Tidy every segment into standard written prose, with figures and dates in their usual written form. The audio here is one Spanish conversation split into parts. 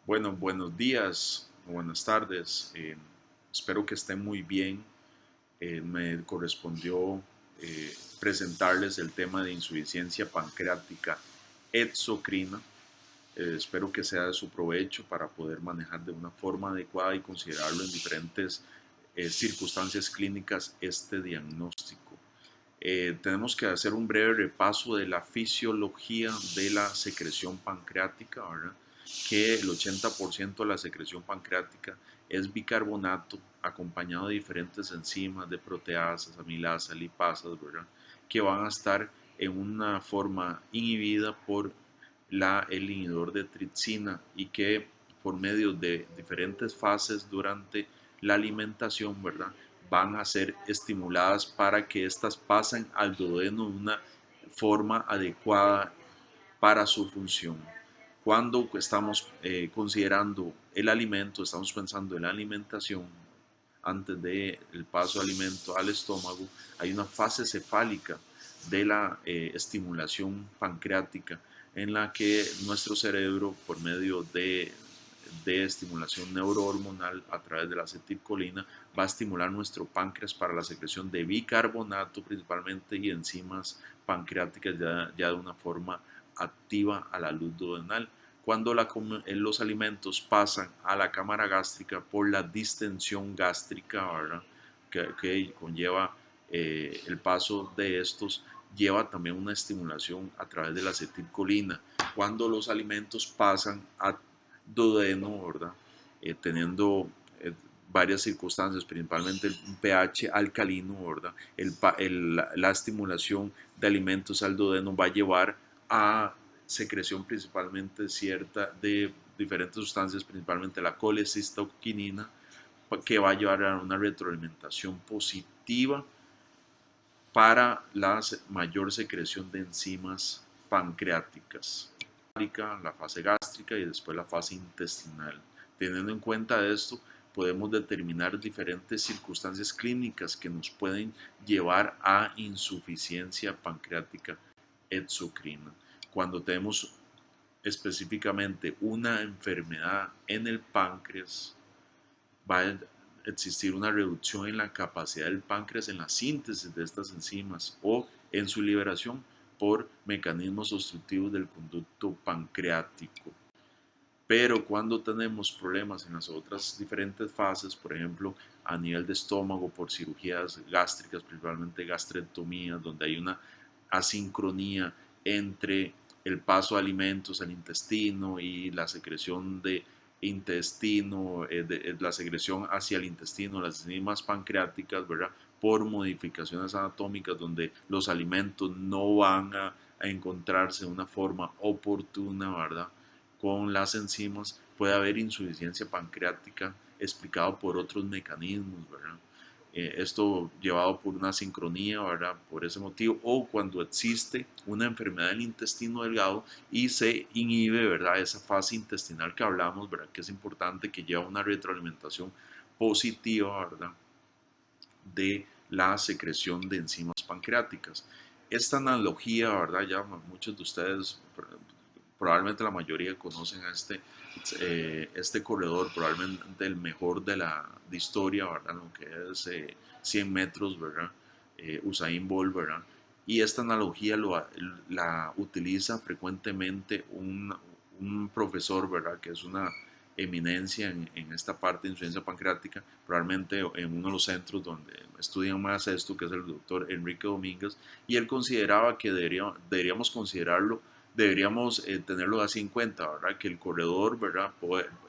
Bueno, buenos días o buenas tardes. Espero que estén muy bien. Me correspondió presentarles el tema de insuficiencia pancreática exocrina. Espero que sea de su provecho para poder manejar de una forma adecuada y considerarlo en diferentes circunstancias clínicas este diagnóstico. Tenemos que hacer un breve repaso de la fisiología de la secreción pancreática, ¿verdad? Que el 80% de la secreción pancreática es bicarbonato acompañado de diferentes enzimas, de proteasas, amilasas, lipasas, ¿verdad? Que van a estar en una forma inhibida por el inhibidor de tripsina y que por medio de diferentes fases durante la alimentación, ¿verdad? Van a ser estimuladas para que éstas pasen al duodeno de una forma adecuada para su función. Cuando estamos considerando el alimento, estamos pensando en la alimentación, antes del paso de alimento al estómago, hay una fase cefálica de la estimulación pancreática en la que nuestro cerebro, por medio de estimulación neurohormonal a través de la acetilcolina, va a estimular nuestro páncreas para la secreción de bicarbonato principalmente y enzimas pancreáticas ya de una forma activa a la luz duodenal. Cuando los alimentos pasan a la cámara gástrica por la distensión gástrica, ¿verdad? Que conlleva el paso de estos, lleva también una estimulación a través de la acetilcolina. Cuando los alimentos pasan a duodeno, ¿verdad? Teniendo varias circunstancias, principalmente un pH alcalino, ¿verdad? La estimulación de alimentos al duodeno va a llevar a secreción principalmente cierta de diferentes sustancias, principalmente la colecistoquinina, que va a llevar a una retroalimentación positiva para la mayor secreción de enzimas pancreáticas, la fase gástrica y después la fase intestinal. Teniendo en cuenta esto, podemos determinar diferentes circunstancias clínicas que nos pueden llevar a insuficiencia pancreática exocrina. Cuando tenemos específicamente una enfermedad en el páncreas, va a existir una reducción en la capacidad del páncreas en la síntesis de estas enzimas o en su liberación por mecanismos obstructivos del conducto pancreático. Pero cuando tenemos problemas en las otras diferentes fases, por ejemplo, a nivel de estómago por cirugías gástricas, principalmente gastrectomías, donde hay una asincronía entre el paso de alimentos al intestino y la secreción de intestino, la secreción hacia el intestino, las enzimas pancreáticas, ¿verdad? Por modificaciones anatómicas donde los alimentos no van a encontrarse de una forma oportuna, ¿verdad? Con las enzimas, puede haber insuficiencia pancreática explicado por otros mecanismos, ¿verdad? Esto llevado por una sincronía, ¿verdad? Por ese motivo, o cuando existe una enfermedad del intestino delgado y se inhibe, ¿verdad? Esa fase intestinal que hablamos, ¿verdad? Que es importante, que lleva una retroalimentación positiva, ¿verdad? De la secreción de enzimas pancreáticas. Esta analogía, ¿verdad? Ya muchos de ustedes, probablemente la mayoría conocen a este corredor, probablemente el mejor de historia, ¿verdad? Lo que es 100 metros, ¿verdad? Usain Bolt, ¿verdad? Y esta analogía la utiliza frecuentemente un profesor, ¿verdad? Que es una eminencia en esta parte de insuficiencia pancreática, probablemente en uno de los centros donde estudian más esto, que es el doctor Enrique Domínguez, y él consideraba que deberíamos considerarlo, deberíamos tenerlo así en cuenta, ¿verdad? Que el corredor, ¿verdad?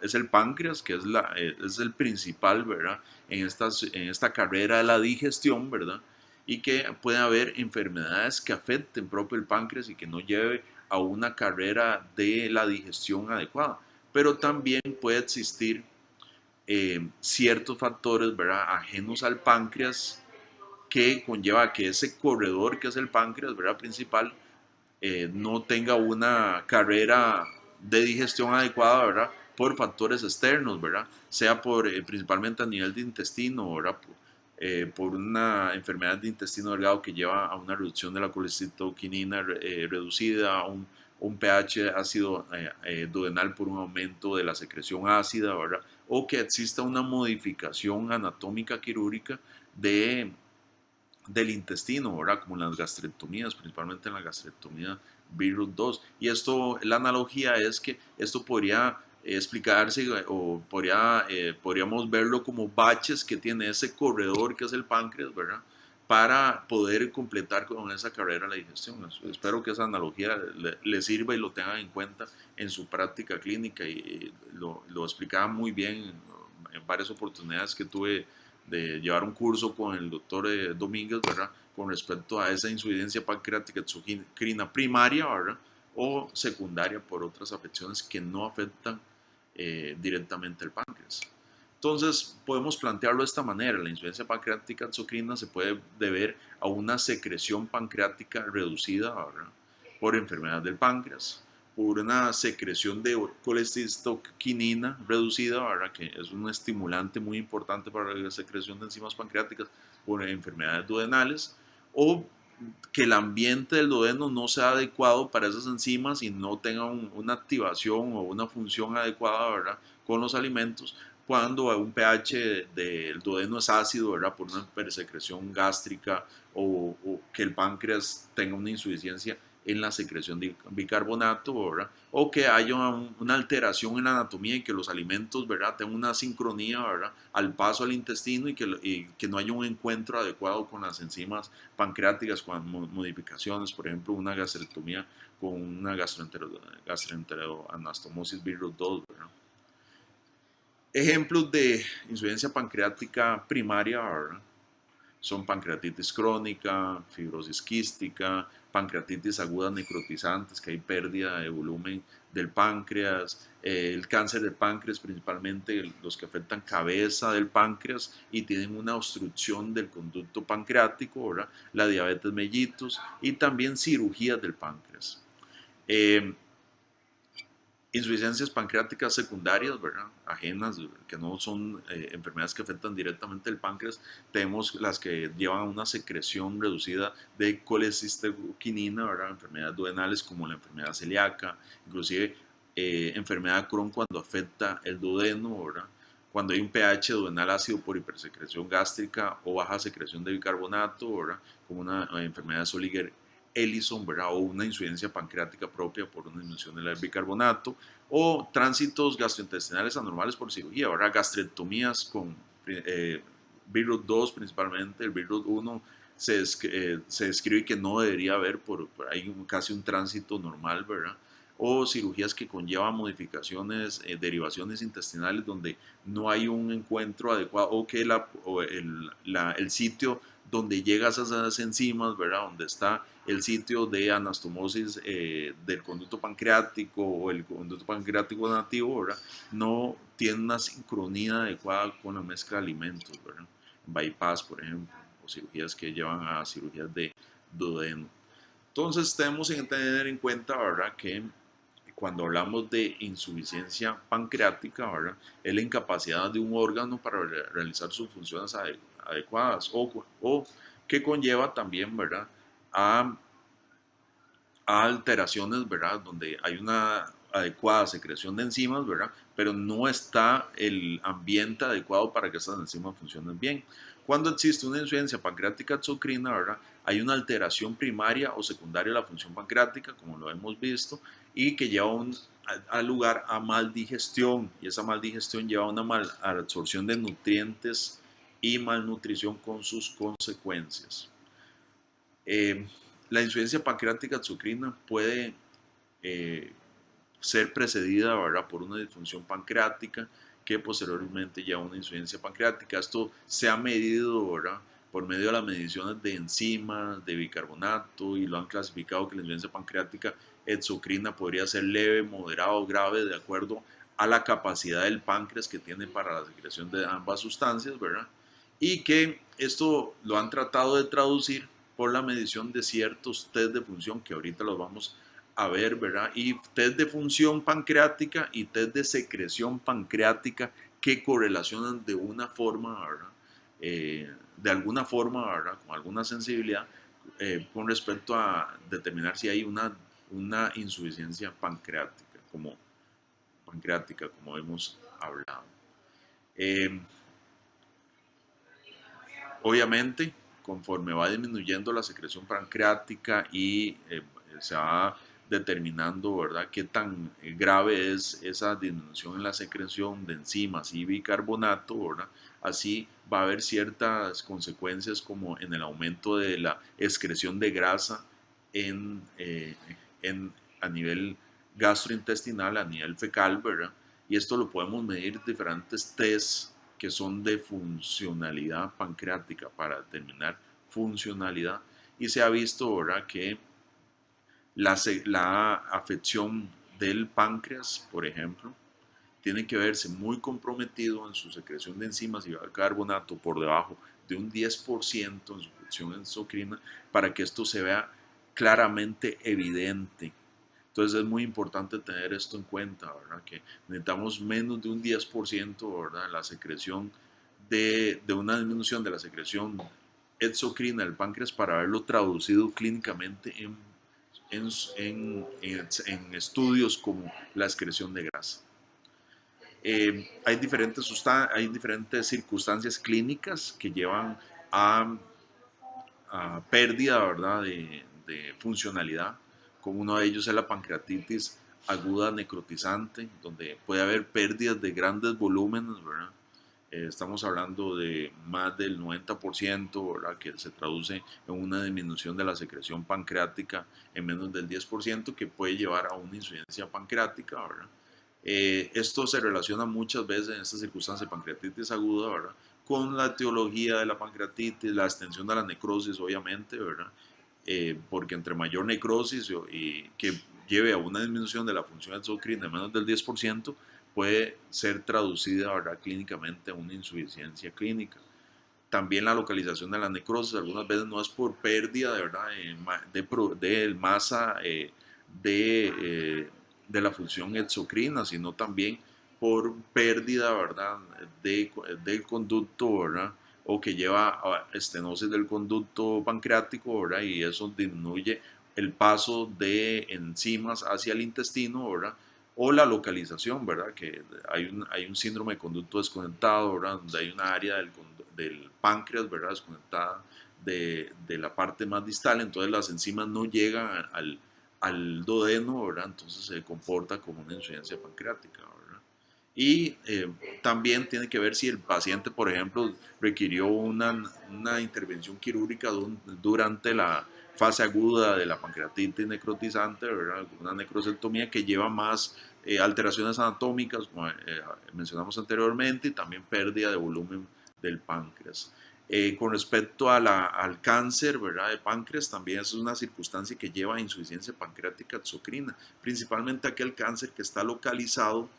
Es el páncreas, que es el principal, ¿verdad? En esta carrera de la digestión, ¿verdad? Y que puede haber enfermedades que afecten propio el páncreas y que no lleve a una carrera de la digestión adecuada. Pero también puede existir ciertos factores, ¿verdad? Ajenos al páncreas que conlleva que ese corredor que es el páncreas, ¿verdad? Principal, no tenga una carrera de digestión adecuada, ¿verdad? Por factores externos, ¿verdad? Sea principalmente a nivel de intestino, ¿verdad? Por una enfermedad de intestino delgado que lleva a una reducción de la colecitoquinina reducida, un pH ácido duodenal por un aumento de la secreción ácida, ¿verdad? O que exista una modificación anatómica quirúrgica del intestino, ¿verdad? Como en las gastrectomías, principalmente en la gastrectomía virus 2. Y esto, la analogía es que esto podría explicarse o podríamos verlo como baches que tiene ese corredor que es el páncreas, ¿verdad? Para poder completar con esa carrera la digestión. Espero que esa analogía le sirva y lo tengan en cuenta en su práctica clínica y lo explicaba muy bien en varias oportunidades que tuve de llevar un curso con el doctor Domínguez, ¿verdad? Con respecto a esa insuficiencia pancreática exocrina primaria, ¿verdad? O secundaria por otras afecciones que no afectan directamente el páncreas. Entonces, podemos plantearlo de esta manera. La insuficiencia pancreática exocrina se puede deber a una secreción pancreática reducida, ¿verdad? Por enfermedad del páncreas, por una secreción de colecistoquinina reducida, ¿verdad? Que es un estimulante muy importante para la secreción de enzimas pancreáticas por enfermedades duodenales, o que el ambiente del duodeno no sea adecuado para esas enzimas y no tenga una activación o una función adecuada, ¿verdad? Con los alimentos, cuando un pH del duodeno es ácido, ¿verdad? Por una hipersecreción gástrica o que el páncreas tenga una insuficiencia en la secreción de bicarbonato, ¿verdad? O que haya una alteración en la anatomía y que los alimentos, ¿verdad? Tengan una sincronía, ¿verdad? Al paso al intestino y que no haya un encuentro adecuado con las enzimas pancreáticas, con modificaciones, por ejemplo, una gastrectomía con una gastroenteroanastomosis virus 2, ¿verdad? Ejemplos de insuficiencia pancreática primaria, ¿verdad? Son pancreatitis crónica, fibrosis quística, pancreatitis agudas necrotizantes, que hay pérdida de volumen del páncreas, el cáncer del páncreas, principalmente los que afectan cabeza del páncreas y tienen una obstrucción del conducto pancreático, ¿verdad? La diabetes mellitus y también cirugías del páncreas. Insuficiencias pancreáticas secundarias, ¿verdad? Ajenas, que no son enfermedades que afectan directamente el páncreas. Tenemos las que llevan a una secreción reducida de colecistoquinina, ¿verdad? Enfermedades duodenales como la enfermedad celíaca, inclusive enfermedad de Crohn cuando afecta el duodeno, ¿verdad? Cuando hay un pH duodenal ácido por hipersecreción gástrica o baja secreción de bicarbonato, ¿verdad? Como una enfermedad de Soliger Ellison, ¿verdad? O una insuficiencia pancreática propia por una disminución del bicarbonato, o tránsitos gastrointestinales anormales por cirugía, ¿verdad? Gastrectomías con virus 2 principalmente, el virus 1 se describe que no debería haber, hay casi un tránsito normal, ¿verdad? O cirugías que conllevan modificaciones, derivaciones intestinales donde no hay un encuentro adecuado o que el sitio donde llegas a esas enzimas, ¿verdad? Donde está el sitio de anastomosis del conducto pancreático o el conducto pancreático nativo, ¿verdad? No tiene una sincronía adecuada con la mezcla de alimentos, ¿verdad? Bypass, por ejemplo, o cirugías que llevan a cirugías de duodeno. Entonces tenemos que tener en cuenta, ¿verdad? Que cuando hablamos de insuficiencia pancreática, ¿verdad? Es la incapacidad de un órgano para realizar sus funciones adecuadas o que conlleva también, ¿verdad? A, a alteraciones, ¿verdad? Donde hay una adecuada secreción de enzimas, ¿verdad? Pero no está el ambiente adecuado para que esas enzimas funcionen bien. Cuando existe una insuficiencia pancreática exocrina, ¿verdad? Hay una alteración primaria o secundaria de la función pancreática, como lo hemos visto, y que lleva a lugar a maldigestión, y esa maldigestión lleva a una malabsorción de nutrientes y malnutrición con sus consecuencias. Eh, la insuficiencia pancreática exocrina puede eh, ser precedida, ¿verdad? Por una disfunción pancreática que posteriormente lleva a una insuficiencia pancreática. Esto se ha medido, ¿verdad? Por medio de las mediciones de enzimas, de bicarbonato, y lo han clasificado que la insuficiencia pancreática exocrina podría ser leve, moderada o grave de acuerdo a la capacidad del páncreas que tiene para la secreción de ambas sustancias, ¿verdad? Y que esto lo han tratado de traducir por la medición de ciertos test de función que ahorita los vamos a ver, ¿verdad? Y test de función pancreática y test de secreción pancreática que correlacionan de una forma, ¿verdad? De alguna forma, ¿verdad? Con alguna sensibilidad con respecto a determinar si hay una insuficiencia pancreática, como hemos hablado. Eh, Obviamente, conforme va disminuyendo la secreción pancreática y se va determinando, ¿verdad?, qué tan grave es esa disminución en la secreción de enzimas y bicarbonato, ¿verdad? Así va a haber ciertas consecuencias como en el aumento de la excreción de grasa en, eh, a nivel gastrointestinal, a nivel fecal, ¿verdad? Y esto lo podemos medir diferentes tests que son de funcionalidad pancreática para determinar funcionalidad. Y se ha visto, ¿verdad?, que la afección del páncreas, por ejemplo, tiene que verse muy comprometido en su secreción de enzimas y bicarbonato por debajo de un 10% en su función endocrina para que esto se vea claramente evidente. Entonces es muy importante tener esto en cuenta, ¿verdad? Que necesitamos menos de un 10%, ¿verdad?, la secreción de una disminución de la secreción exocrina del páncreas para verlo traducido clínicamente en estudios como la excreción de grasa. Hay diferentes circunstancias clínicas que llevan a pérdida, ¿verdad?, de funcionalidad, como uno de ellos es la pancreatitis aguda necrotizante, donde puede haber pérdidas de grandes volúmenes, ¿verdad? Estamos hablando de más del 90%, ¿verdad?, que se traduce en una disminución de la secreción pancreática en menos del 10%, que puede llevar a una insuficiencia pancreática, ¿verdad? Esto se relaciona muchas veces en esta circunstancia de pancreatitis aguda, ¿verdad?, con la etiología de la pancreatitis, la extensión de la necrosis, obviamente, ¿verdad? Porque entre mayor necrosis y que lleve a una disminución de la función exocrina de menos del 10%, puede ser traducida, ¿verdad?, clínicamente a una insuficiencia clínica. También la localización de la necrosis algunas veces no es por pérdida de, ¿verdad?, de masa de, eh, de la función exocrina, sino también por pérdida, ¿verdad?, del conducto, ¿verdad?, o que lleva a estenosis del conducto pancreático, ¿verdad?, y eso disminuye el paso de enzimas hacia el intestino, ¿verdad?, o la localización, ¿verdad?, que hay un síndrome de conducto desconectado, ¿verdad?, donde hay una área del páncreas, ¿verdad?, desconectada de la parte más distal, entonces las enzimas no llegan al duodeno, ¿verdad?, entonces se comporta como una insuficiencia pancreática, ¿verdad? Y también tiene que ver si el paciente, por ejemplo, requirió una intervención quirúrgica durante la fase aguda de la pancreatitis necrotizante, ¿verdad?, una necrosectomía que lleva más alteraciones anatómicas, como mencionamos anteriormente, y también pérdida de volumen del páncreas. Con respecto al cáncer, ¿verdad?, de páncreas, también es una circunstancia que lleva a insuficiencia pancreática exocrina, principalmente aquel cáncer que está localizado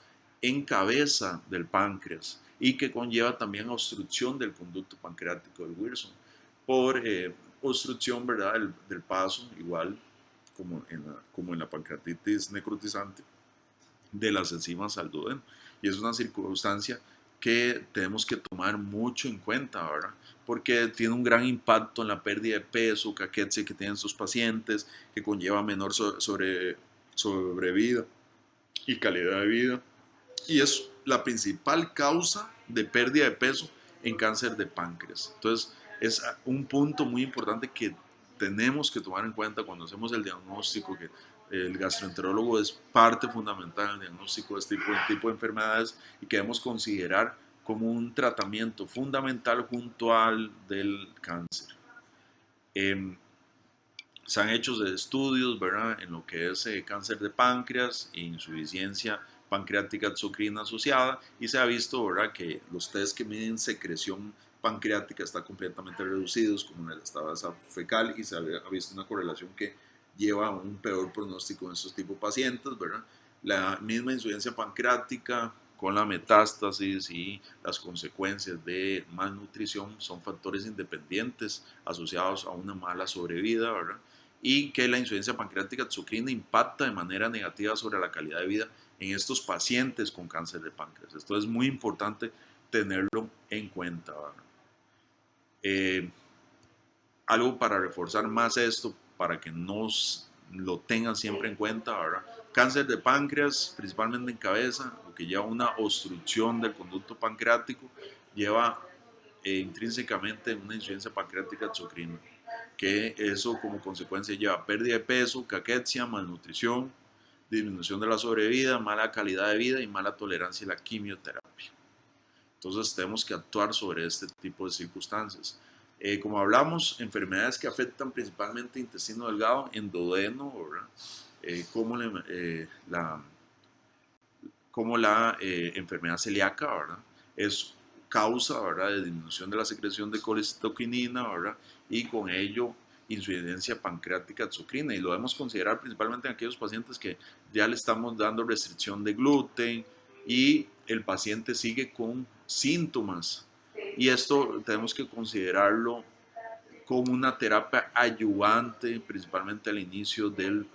en cabeza del páncreas y que conlleva también obstrucción del conducto pancreático del Wilson por obstrucción, ¿verdad?, del paso, igual como en la pancreatitis necrotizante, de las enzimas al duodeno. Y es una circunstancia que tenemos que tomar mucho en cuenta, ¿verdad?, porque tiene un gran impacto en la pérdida de peso, caquetsia que tienen sus pacientes, que conlleva menor sobrevida y calidad de vida, y es la principal causa de pérdida de peso en cáncer de páncreas. Entonces, es un punto muy importante que tenemos que tomar en cuenta cuando hacemos el diagnóstico, que el gastroenterólogo es parte fundamental en el diagnóstico de este tipo de enfermedades y que debemos considerar como un tratamiento fundamental junto al del cáncer. Eh, Se han hecho estudios, ¿verdad?, en lo que es cáncer de páncreas e insuficiencia pancreática exocrina asociada, y se ha visto, ¿verdad?, que los test que miden secreción pancreática están completamente reducidos, como en el estado fecal, y se ha visto una correlación que lleva a un peor pronóstico en estos tipos de pacientes, ¿verdad? La misma insuficiencia pancreática con la metástasis y las consecuencias de malnutrición son factores independientes asociados a una mala sobrevida, ¿verdad?, y que la insuficiencia pancreática exocrina impacta de manera negativa sobre la calidad de vida en estos pacientes con cáncer de páncreas. Esto es muy importante tenerlo en cuenta. Eh, Algo para reforzar más esto, para que no lo tengan siempre en cuenta, ¿verdad? Cáncer de páncreas, principalmente en cabeza, lo que lleva a una obstrucción del conducto pancreático, lleva intrínsecamente una insuficiencia pancreática exocrina, que eso como consecuencia lleva pérdida de peso, caquexia, malnutrición, disminución de la sobrevida, mala calidad de vida y mala tolerancia a la quimioterapia. Entonces tenemos que actuar sobre este tipo de circunstancias. Como hablamos, enfermedades que afectan principalmente intestino delgado, endodeno, ¿verdad? Como la enfermedad celíaca, ¿verdad? Es causa, ¿verdad?, de disminución de la secreción de colecistoquinina, ¿verdad? Y con ello insuficiencia pancreática exocrina, y lo debemos considerar principalmente en aquellos pacientes que ya le estamos dando restricción de gluten y el paciente sigue con síntomas, y esto tenemos que considerarlo como una terapia ayudante, principalmente al inicio del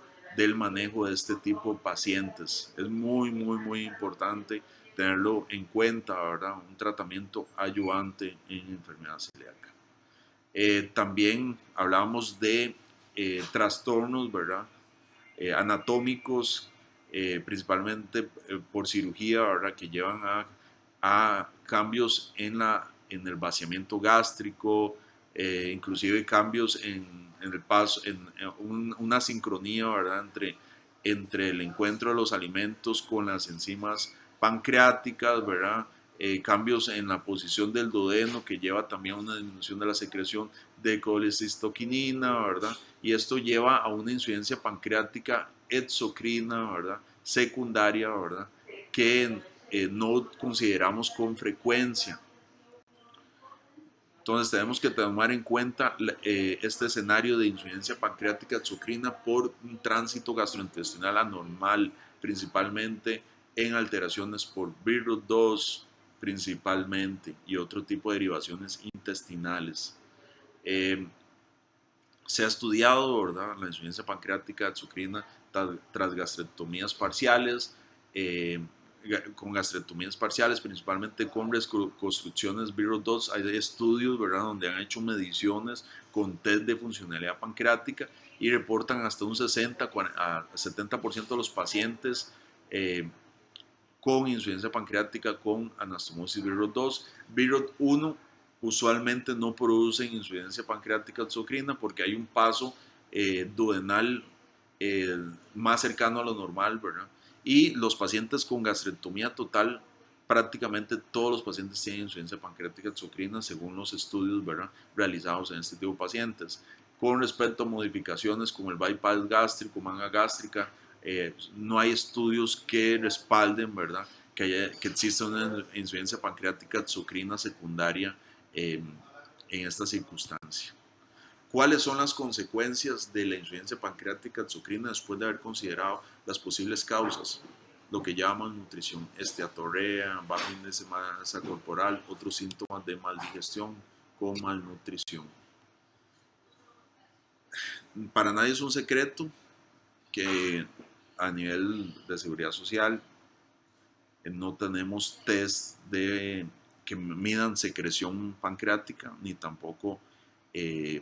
manejo de este tipo de pacientes. Es muy importante tenerlo en cuenta, ¿verdad? Un tratamiento ayudante en enfermedad celíaca. También hablábamos de trastornos, ¿verdad? Anatómicos, principalmente por cirugía, ¿verdad? Que llevan a cambios en el vaciamiento gástrico, inclusive cambios en el paso, una sincronía, ¿verdad?, entre el encuentro de los alimentos con las enzimas pancreáticas, ¿verdad? Cambios en la posición del duodeno que lleva también a una disminución de la secreción de colecistoquinina, ¿verdad? Y esto lleva a una insuficiencia pancreática exocrina, ¿verdad?, secundaria, ¿verdad?, que no consideramos con frecuencia. Entonces tenemos que tomar en cuenta este escenario de insuficiencia pancreática exocrina por un tránsito gastrointestinal anormal, principalmente en alteraciones por BIRUT2 principalmente, y otro tipo de derivaciones intestinales. Se ha estudiado, ¿verdad?, la insuficiencia pancreática exocrina tras gastrectomías parciales, con gastrectomías parciales, principalmente con reconstrucciones BIRUT2. Hay estudios, ¿verdad?, donde han hecho mediciones con test de funcionalidad pancreática y reportan hasta un 60 a 70% de los pacientes con insuficiencia pancreática con anastomosis BIRUT2. BIRUT1 usualmente no producen insuficiencia pancreática exocrina porque hay un paso duodenal más cercano a lo normal, ¿verdad? Y los pacientes con gastrectomía total, prácticamente todos los pacientes tienen insuficiencia pancreática exocrina según los estudios, ¿verdad?, realizados en este tipo de pacientes. Con respecto a modificaciones como el bypass gástrico, manga gástrica, no hay estudios que respalden, ¿verdad?, que exista una insuficiencia pancreática exocrina secundaria en esta circunstancia. ¿Cuáles son las consecuencias de la insuficiencia pancreática exocrina después de haber considerado las posibles causas? Lo que llaman nutrición, esteatorrea, bajo índice de masa corporal, otros síntomas de maldigestión con malnutrición. Para nadie es un secreto que a nivel de seguridad social no tenemos test que midan secreción pancreática ni tampoco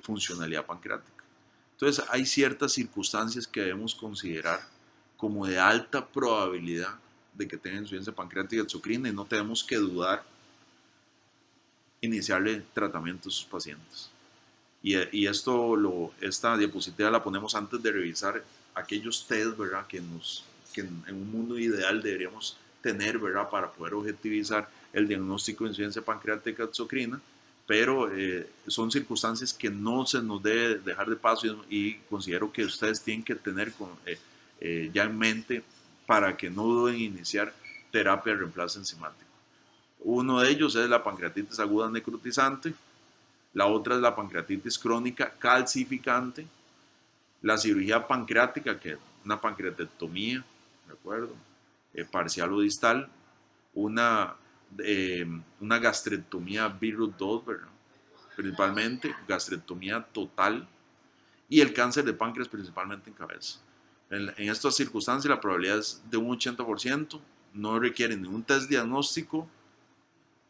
funcionalidad pancreática. Entonces hay ciertas circunstancias que debemos considerar como de alta probabilidad de que tengan insuficiencia pancreática exocrina, y no tenemos que dudar iniciarle tratamiento a sus pacientes. Y esta diapositiva la ponemos antes de revisar aquellos test, ¿verdad?, que en un mundo ideal deberíamos tener, ¿verdad?, para poder objetivizar el diagnóstico de insuficiencia pancreática exocrina, pero son circunstancias que no se nos debe dejar de paso, y considero que ustedes tienen que tener ya en mente para que no duden en iniciar terapia de reemplazo enzimático. Uno de ellos es la pancreatitis aguda necrotizante, la otra es la pancreatitis crónica calcificante, la cirugía pancreática, que es una pancreatectomía, ¿de acuerdo?, parcial o distal, una gastrectomía BIRUT2, ¿verdad?, principalmente gastrectomía total, y el cáncer de páncreas principalmente en cabeza. En estas circunstancias la probabilidad es de un 80%, no requiere ningún test diagnóstico,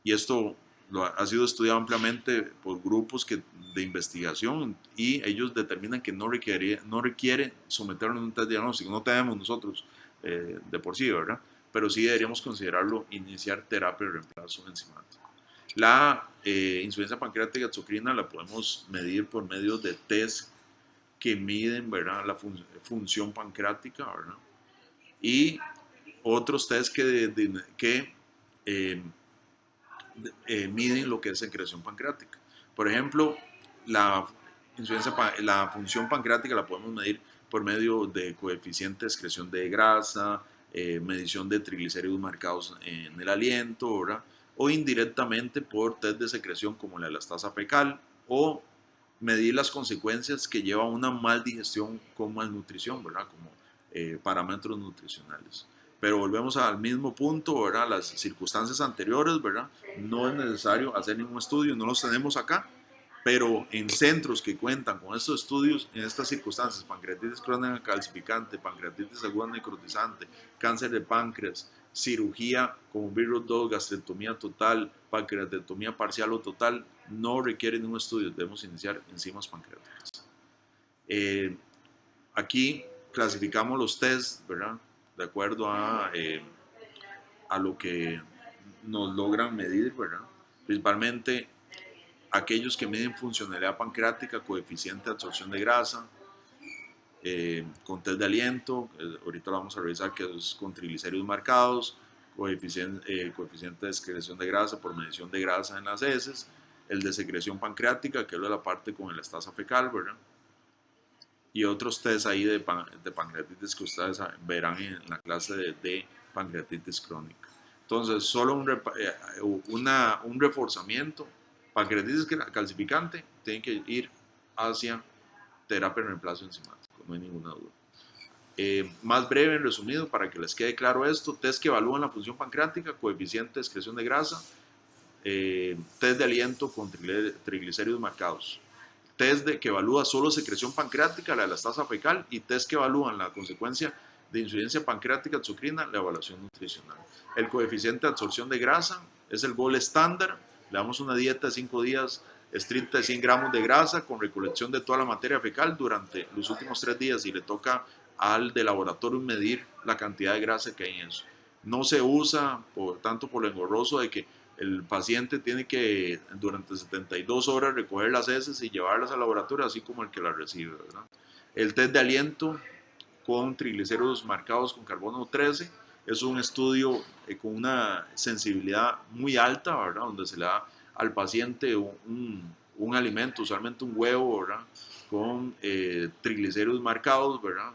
y esto ha sido estudiado ampliamente por grupos de investigación y ellos determinan que no requiere someterlo a un test diagnóstico. No tenemos nosotros de por sí, ¿verdad? Pero sí deberíamos considerarlo iniciar terapia de reemplazo enzimático. La insuficiencia pancreática exocrina la podemos medir por medio de test que miden, ¿verdad?, la función pancreática, ¿verdad? Y otros test que miden lo que es secreción pancreática. Por ejemplo, la función pancreática la podemos medir por medio de coeficiente de excreción de grasa, medición de triglicéridos marcados en el aliento, ¿verdad? O indirectamente por test de secreción como la elastasa fecal, o medir las consecuencias que lleva una mal digestión con malnutrición, ¿verdad? Como parámetros nutricionales. Pero volvemos al mismo punto, ¿verdad? Las circunstancias anteriores, ¿verdad? No es necesario hacer ningún estudio, no los tenemos acá, pero en centros que cuentan con estos estudios, en estas circunstancias, pancreatitis crónica calcificante, pancreatitis aguda necrotizante, cáncer de páncreas, cirugía como virus 2, gastrectomía total, pancreatectomía parcial o total, no requieren un estudio, debemos iniciar enzimas pancreáticas. Aquí clasificamos los tests, ¿verdad?, de acuerdo a lo que nos logran medir, ¿verdad? Principalmente aquellos que miden funcionalidad pancreática, coeficiente de absorción de grasa, con test de aliento, ahorita lo vamos a revisar, que es con triglicéridos marcados, coeficiente de excreción de grasa por medición de grasa en las heces, el de secreción pancreática, que es la parte con el estasa fecal, ¿verdad? Y otros test ahí de pancreatitis que ustedes verán en la clase de pancreatitis crónica. Entonces, solo un reforzamiento. Pancreatitis calcificante, tienen que ir hacia terapia de reemplazo enzimático, no hay ninguna duda. Más breve, en resumido, para que les quede claro esto: test que evalúan la función pancreática, coeficiente de excreción de grasa, test de aliento con triglicéridos marcados, test que evalúa solo secreción pancreática, la elastasa fecal, y test que evalúan la consecuencia de insuficiencia pancreática exocrina, la evaluación nutricional. El coeficiente de absorción de grasa es el gold estándar. Le damos una dieta de 5 días estricta de 100 gramos de grasa con recolección de toda la materia fecal durante los últimos 3 días, y le toca al de laboratorio medir la cantidad de grasa que hay en eso. No se usa tanto por lo engorroso de que el paciente tiene que durante 72 horas recoger las heces y llevarlas al laboratorio, así como el que las recibe, ¿verdad? El test de aliento con triglicéridos marcados con carbono 13 es un estudio con una sensibilidad muy alta, ¿verdad?, donde se le da al paciente un alimento, usualmente un huevo, ¿verdad?, con triglicéridos marcados, ¿verdad?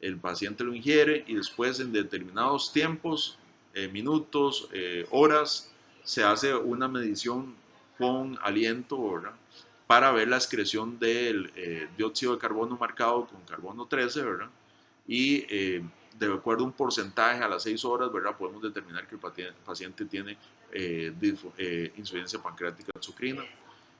El paciente lo ingiere y después, en determinados tiempos, minutos, horas, se hace una medición con aliento, ¿verdad?, para ver la excreción del dióxido de carbono marcado con carbono 13, ¿verdad? Y de acuerdo a un porcentaje a las 6 horas, ¿verdad?, podemos determinar que el paciente tiene insuficiencia pancreática exocrina.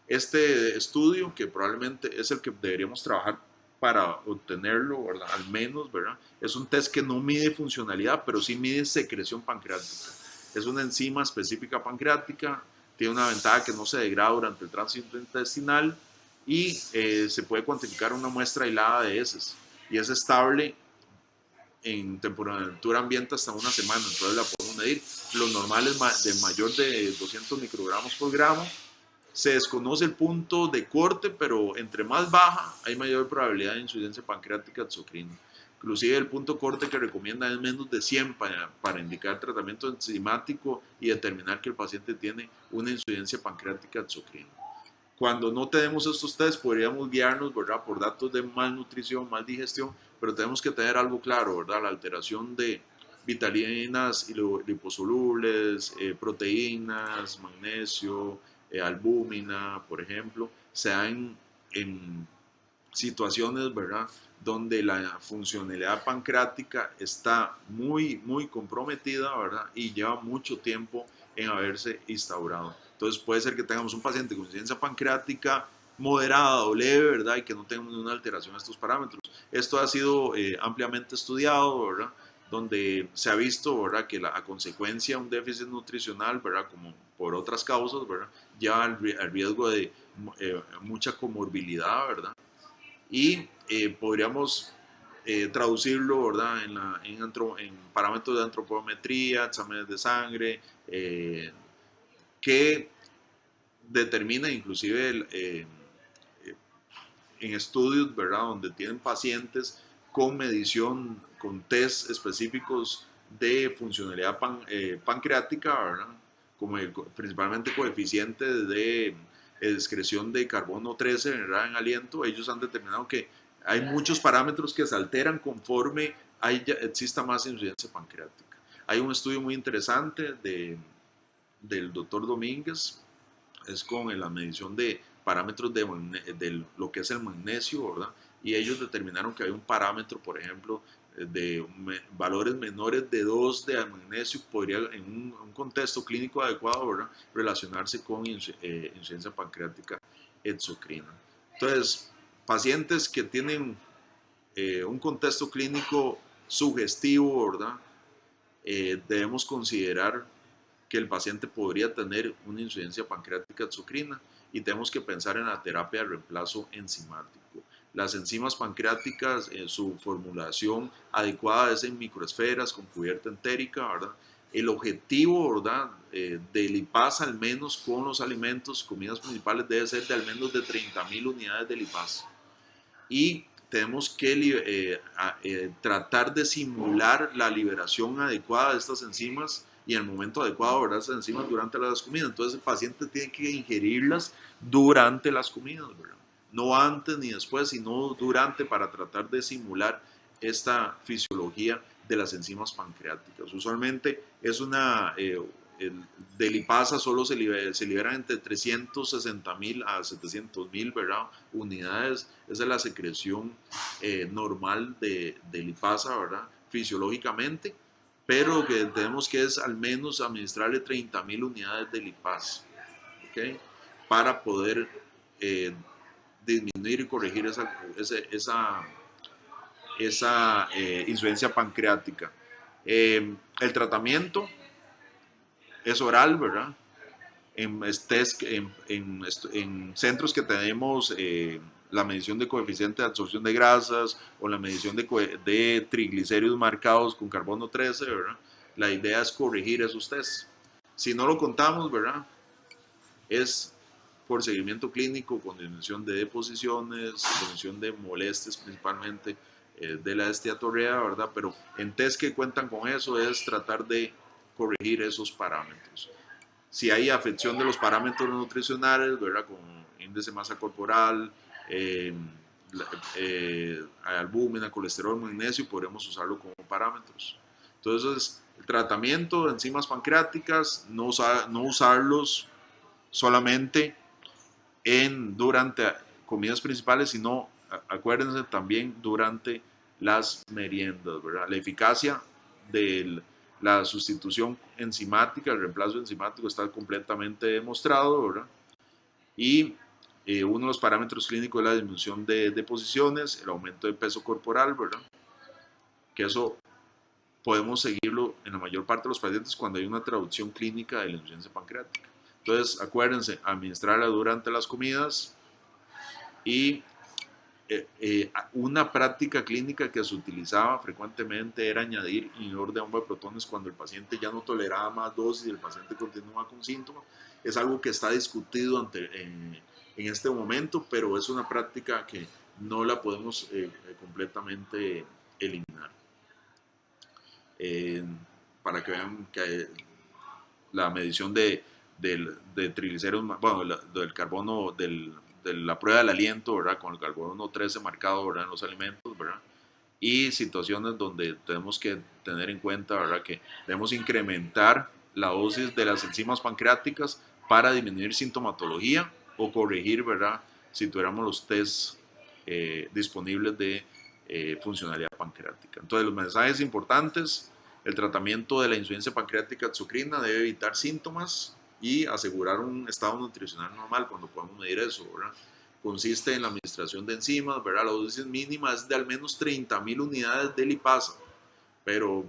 Este estudio, que probablemente es el que deberíamos trabajar para obtenerlo, ¿verdad?, al menos, ¿verdad?, es un test que no mide funcionalidad, pero sí mide secreción pancreática. Es una enzima específica pancreática, tiene una ventaja que no se degrada durante el tránsito intestinal y se puede cuantificar una muestra aislada de heces, y es estable en temperatura ambiente hasta una semana, entonces la podemos medir. Lo normal es de mayor de 200 microgramos por gramo. Se desconoce el punto de corte, pero entre más baja hay mayor probabilidad de insuficiencia pancreática exocrina. Inclusive el punto corte que recomienda es menos de 100 para indicar tratamiento enzimático y determinar que el paciente tiene una insuficiencia pancreática exocrina. Cuando no tenemos estos test, podríamos guiarnos, ¿verdad?, por datos de malnutrición, maldigestión, pero tenemos que tener algo claro, ¿verdad? La alteración de vitaminas liposolubles, proteínas, magnesio, albúmina, por ejemplo, se dan en situaciones, ¿verdad?, donde la funcionalidad pancreática está muy, muy comprometida, ¿verdad?, y lleva mucho tiempo en haberse instaurado. Entonces puede ser que tengamos un paciente con insuficiencia pancreática moderada o leve, ¿verdad?, y que no tengamos ninguna alteración a estos parámetros. Esto ha sido ampliamente estudiado, ¿verdad?, donde se ha visto, ¿verdad?, que a consecuencia de un déficit nutricional, ¿verdad?, como por otras causas, ¿verdad?, lleva al riesgo de mucha comorbilidad, ¿verdad? Y podríamos traducirlo, ¿verdad?, en parámetros de antropometría, exámenes de sangre, que determina inclusive en estudios, ¿verdad?, donde tienen pacientes con medición, con test específicos de funcionalidad pancreática, ¿verdad?, como principalmente coeficientes de excreción de carbono 13, ¿verdad?, en aliento. Ellos han determinado que hay muchos parámetros que se alteran conforme exista más insuficiencia pancreática. Hay un estudio muy interesante del doctor Domínguez, es con la medición de parámetros de lo que es el magnesio, ¿verdad? Y ellos determinaron que hay un parámetro, por ejemplo, de valores menores de 2 de magnesio podría en un contexto clínico adecuado, ¿verdad?, relacionarse con insuficiencia pancreática exocrina. Entonces, pacientes que tienen un contexto clínico sugestivo, ¿verdad?, debemos considerar que el paciente podría tener una insuficiencia pancreática exocrina y tenemos que pensar en la terapia de reemplazo enzimático. Las enzimas pancreáticas, su formulación adecuada es en microesferas con cubierta entérica, ¿verdad? El objetivo, ¿verdad?, de lipasa, al menos con los alimentos, comidas principales, debe ser de al menos de 30.000 unidades de lipasa. Y tenemos que tratar de simular la liberación adecuada de estas enzimas y en el momento adecuado, ¿verdad?, estas enzimas durante las comidas. Entonces el paciente tiene que ingerirlas durante las comidas, ¿verdad?, no antes ni después, sino durante, para tratar de simular esta fisiología de las enzimas pancreáticas. Usualmente es de lipasa solo se liberan entre 360.000 a 700.000, ¿verdad?, unidades. Esa es la secreción normal de lipasa, ¿verdad?, fisiológicamente, pero lo que tenemos que es al menos administrarle 30.000 unidades de lipasa, ¿okay?, para poder disminuir y corregir esa insuficiencia pancreática. El tratamiento es oral, ¿verdad? En centros que tenemos la medición de coeficiente de absorción de grasas o la medición de triglicéridos marcados con carbono 13, ¿verdad?, la idea es corregir esos tests. Si no lo contamos, ¿verdad?, es por seguimiento clínico con disminución de deposiciones, disminución de molestias principalmente de la esteatorrea, ¿verdad? Pero en test que cuentan con eso es tratar de corregir esos parámetros. Si hay afección de los parámetros nutricionales, ¿verdad?, con índice de masa corporal, albúmina, colesterol, magnesio, podremos usarlo como parámetros. Entonces, el tratamiento de enzimas pancreáticas, no usarlos solamente durante comidas principales, sino acuérdense también durante las meriendas, ¿verdad? La eficacia de la sustitución enzimática, el reemplazo enzimático está completamente demostrado, ¿verdad? Y uno de los parámetros clínicos es la disminución de deposiciones, el aumento de peso corporal, ¿verdad?, que eso podemos seguirlo en la mayor parte de los pacientes cuando hay una traducción clínica de la insuficiencia pancreática. Entonces, acuérdense, administrarla durante las comidas. Y una práctica clínica que se utilizaba frecuentemente era añadir inhibidor de bomba de protones cuando el paciente ya no toleraba más dosis y el paciente continúa con síntomas. Es algo que está discutido en este momento, pero es una práctica que no la podemos completamente eliminar. Para que vean que la medición de triglicéridos, bueno, del carbono, de la prueba del aliento, ¿verdad?, con el carbono 13 marcado, ¿verdad?, en los alimentos, ¿verdad?, y situaciones donde tenemos que tener en cuenta, ¿verdad?, que debemos incrementar la dosis de las enzimas pancreáticas para disminuir sintomatología o corregir, ¿verdad?, si tuviéramos los tests disponibles de funcionalidad pancreática. Entonces, los mensajes importantes: el tratamiento de la insuficiencia pancreática exocrina debe evitar síntomas y asegurar un estado nutricional normal cuando podamos medir eso, ¿verdad? Consiste en la administración de enzimas, ¿verdad? La dosis mínima es de al menos 30.000 unidades de lipasa, pero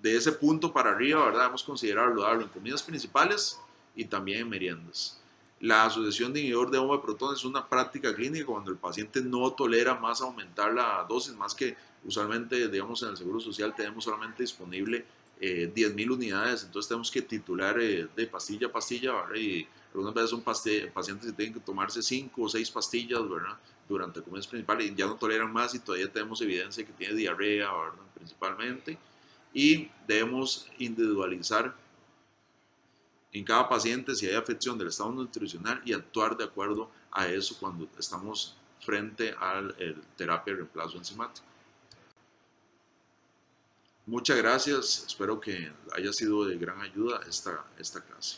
de ese punto para arriba, ¿verdad? Debemos considerarlo, darlo en comidas principales y también en meriendas. La asociación de inhibidor de bomba de protones es una práctica clínica cuando el paciente no tolera más aumentar la dosis, más que usualmente, digamos, en el Seguro Social tenemos solamente disponible 10.000 unidades, entonces tenemos que titular de pastilla a pastilla, ¿verdad? Y algunas veces son pacientes que tienen que tomarse 5 o 6 pastillas, ¿verdad? Durante comidas principales y ya no toleran más y todavía tenemos evidencia que tiene diarrea, ¿verdad? Principalmente. Y debemos individualizar en cada paciente si hay afección del estado nutricional y actuar de acuerdo a eso cuando estamos frente a la terapia de reemplazo enzimático. Muchas gracias, espero que haya sido de gran ayuda esta clase.